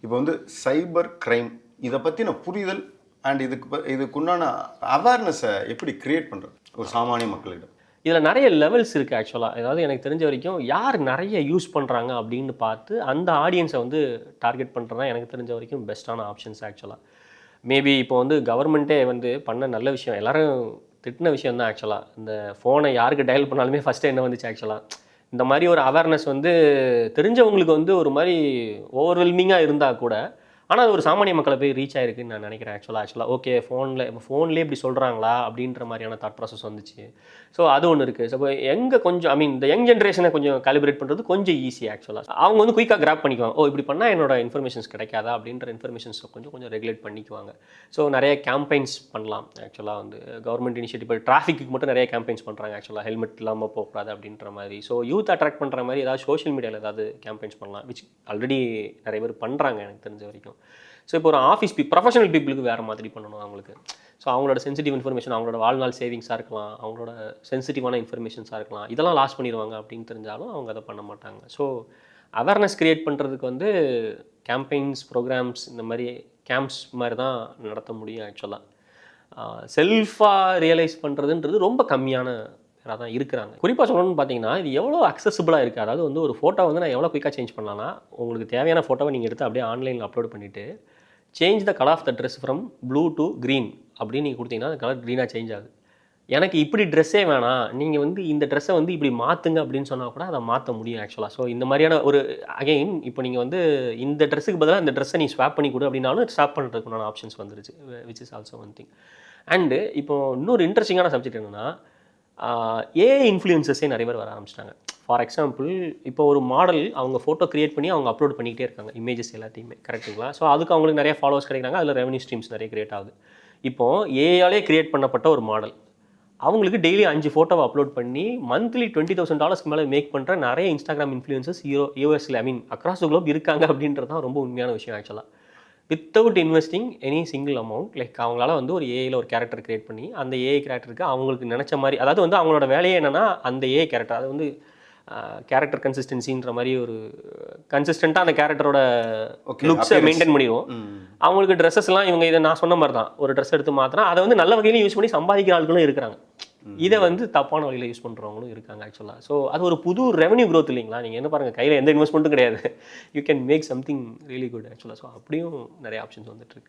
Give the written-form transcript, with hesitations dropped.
இப்போ வந்து cyber crime இதை பற்றின புரிதல் அண்ட் இதுக்குண்டான அவேர்னஸை எப்படி கிரியேட் பண்ணுறது ஒரு சாமானிய மக்களிடம்? இதில் நிறைய லெவல்ஸ் இருக்குது ஆக்சுவலாக. அதாவது எனக்கு தெரிஞ்ச வரைக்கும் யார் நிறைய யூஸ் பண்ணுறாங்க அப்படின்னு பார்த்து அந்த ஆடியன்ஸை வந்து டார்கெட் பண்ணுறது தான் எனக்கு தெரிஞ்ச வரைக்கும் பெஸ்ட்டான ஆப்ஷன்ஸ் ஆக்சுவலாக. மேபி இப்போ வந்து கவர்மெண்ட்டே வந்து பண்ண நல்ல விஷயம், எல்லாரும் திட்டின விஷயம் தான் ஆக்சுவலாக. இந்த ஃபோனை யாருக்கு டயல் பண்ணாலுமே ஃபஸ்ட்டு என்ன வந்துச்சு ஆக்சுவலாக, இந்த மாதிரி ஒரு அவேர்னஸ் வந்து தெரிஞ்சவங்களுக்கு வந்து ஒரு மாதிரி ஓவர்வெல்மிங்காக இருந்தால் கூட, ஆனால் அது ஒரு சாமானிய மக்களை போய் ரீச் ஆயிருக்குன்னு நான் நினைக்கிறேன் ஆக்சுவலாக. ஓகே, ஃபோன்லேயே இப்படி சொல்கிறாங்களா அப்படின்ற மாதிரியான தாட் ப்ராசஸ் வந்துச்சு. ஸோ அது ஒன்று இருக்குது. ஸோ எங்கே கொஞ்சம் இந்த யங் ஜென்ரேஷனை கொஞ்சம் காலிபரேட் பண்ணுறது கொஞ்சம் ஈஸி ஆக்சுவலாக. அவங்க வந்து குயிக்காக கிராப் பண்ணிக்குவாங்க. இப்படி பண்ணால் என்னோட இன்ஃபர்மேஷன்ஸ் கிடைக்காதா அப்படின்ற இன்ஃபர்மேஷன்ஸை கொஞ்சம் ரெகுலேட் பண்ணிக்குவாங்க. ஸோ நிறைய கேம்பெயின்ஸ் பண்ணலாம் ஆக்சுவலாக. வந்து கவர்மெண்ட் இனிஷியேட்டிவ் டிராஃபிக்கு மட்டும் நிறைய கேம்பெயின்ஸ் பண்ணுறாங்க ஆக்சுவலாக, ஹெல்மெட் இல்லாமல் போகக்கூடாது அப்படின்ற மாதிரி. ஸோ யூத் அட்ராக்ட் பண்ணுற மாதிரி ஏதாவது சோஷியல் மீடியாவில் ஏதாவது கேம்பெயின்ஸ் பண்ணலாம், விச் ஆல்ரெடி நிறைய பேர் பண்ணுறாங்க எனக்கு தெரிஞ்ச வரைக்கும். ஸோ இப்போ ஒரு ஆஃபீஸ் ப்ரொஃபஷனல் பீப்புளுக்கு வேறு மாதிரி பண்ணணும் அவங்களுக்கு. ஸோ அவங்களோட சென்சிட்டிவ் இன்ஃபர்மேஷன், அவங்களோட வாழ்நாள் சேவிங்ஸாக இருக்கலாம், அவங்களோட சென்சிட்டிவான இன்ஃபர்மேஷன்ஸாக இருக்கலாம், இதெல்லாம் லாஸ் பண்ணிடுவாங்க அப்படின்னு தெரிஞ்சாலும் அவங்க அதை பண்ண மாட்டாங்க. ஸோ அவேர்னஸ் க்ரியேட் பண்ணுறதுக்கு வந்து கேம்பெயின்ஸ், ப்ரோக்ராம்ஸ், இந்த மாதிரி கேம்ப்ஸ் மாதிரி தான் நடத்த முடியும் ஆக்சுவலாக. செல்ஃபாக ரியலைஸ் பண்ணுறதுன்றது ரொம்ப கம்மியான பேராக தான் இருக்கிறாங்க. குறிப்பாக சொல்லணும்னு பார்த்தீங்கன்னா, இது எவ்வளோ அக்சசிபிளாக இருக்குது. அதாவது வந்து ஒரு ஃபோட்டோ வந்து நான் எவ்வளோ குயிக்காக சேஞ்ச் பண்ணலாம்னா, உங்களுக்கு தேவையான ஃபோட்டோவை நீங்கள் எடுத்து அப்படியே ஆன்லைனில் அப்லோட் பண்ணிவிட்டு, change the colour of the dress from blue to green அப்படின்னு நீங்கள் கொடுத்தீங்கன்னா அந்த கலர் க்ரீனாக சேஞ்ச் ஆகுது. எனக்கு இப்படி ட்ரெஸ்ஸே வேணாம், நீங்கள் வந்து இந்த ட்ரெஸ்ஸை வந்து இப்படி மாற்றுங்க அப்படின்னு சொன்னால் கூட அதை மாற்ற முடியும் ஆக்சுவலாக. ஸோ இந்த மாதிரியான ஒரு அகைன் இப்போ நீங்கள் வந்து இந்த ட்ரெஸ்ஸுக்கு பதிலாக இந்த ட்ரெஸ்ஸை நீ ஸ்வாப் பண்ணி கொடு அப்படின்னாலும் ஸ்வாப் பண்ணுறதுக்குண்டான ஆப்ஷன்ஸ் வந்துருச்சு, which is also one thing. And இப்போ இன்னொரு இன்ட்ரெஸ்டிங்கான சப்ஜெக்ட் என்னென்னா, ஏஐ இன்ஃப்ளூயன்சஸே நிறைய பேர் வர ஆரம்பிச்சிட்டாங்க. ஃபார் எக்ஸாம்பிள், இப்போ ஒரு மாடல் அவங்க ஃபோட்டோ க்ரியேட் பண்ணி அவங்க அப்லோட் பண்ணிக்கிட்டே இருக்காங்க, இமேஜஸ் எல்லாத்தையுமே, கரெக்டுங்களா? ஸோ அதுக்கு அவங்களுக்கு நிறைய ஃபாலோவர்ஸ் கிடைக்கிறாங்க, அதில் ரெவன்யூ ஸ்ட்ரீம்ஸ் நிறைய கிரியேட் ஆகுது. இப்போது ஏஐயாலே கிரியேட் பண்ணப்பட்ட ஒரு மாடல் அவங்களுக்கு டெய்லி 5 ஃபோட்டோவை அப்லோட் பண்ணி மந்த்லி $20,000 மேலே மேக் பண்ணுற நிறைய இன்ஸ்டாகிராம் இன்ஃப்ளூயன்சஸ் யூஎஸில், அக்ராஸ் த குளோப் இருக்காங்க அப்படின்றது தான் ரொம்ப உண்மையான விஷயம் ஆக்சுவலாக. Without investing any single amount, like அவங்களால வந்து ஒரு ஏஐயில் ஒரு கேரக்டர் கிரியேட் பண்ணி அந்த ஏஐ கேரக்டருக்கு அவங்களுக்கு நினச்ச மாதிரி, அதாவது வந்து அவங்களோட வேலையே என்னென்னா அந்த ஏஐ கேரக்டர், அது வந்து கேரக்டர் கன்சிஸ்டன்சின்ற மாதிரி ஒரு கன்சிஸ்டண்ட்டாக அந்த கேரக்டரோட லுக்ஸை மெயின்டைன் பண்ணிடுவோம். அவங்களுக்கு ட்ரெஸ்ஸஸ்லாம் இவங்க இதை நான் சொன்ன மாதிரி தான், ஒரு ட்ரெஸ் எடுத்து மாத்தினா அதை வந்து நல்ல வகையிலும் யூஸ் பண்ணி சம்பாதிக்கிற ஆட்களும் இருக்கிறாங்க. இதை வந்து தப்பான வழியில் யூஸ் பண்ணுறவங்களும் இருக்காங்க ஆக்சுவலாக. ஸோ அது ஒரு புது ரெவன்யூ க்ரோத் இல்லைங்களா? நீங்கள் என்ன பாருங்கள், கையில் எந்த இன்வெஸ்ட்மெண்ட்டும் கிடையாது, you can make something really good ஆக்சுவலாக. ஸோ அப்படியும் நிறைய ஆப்ஷன்ஸ் வந்துட்டுருக்கு.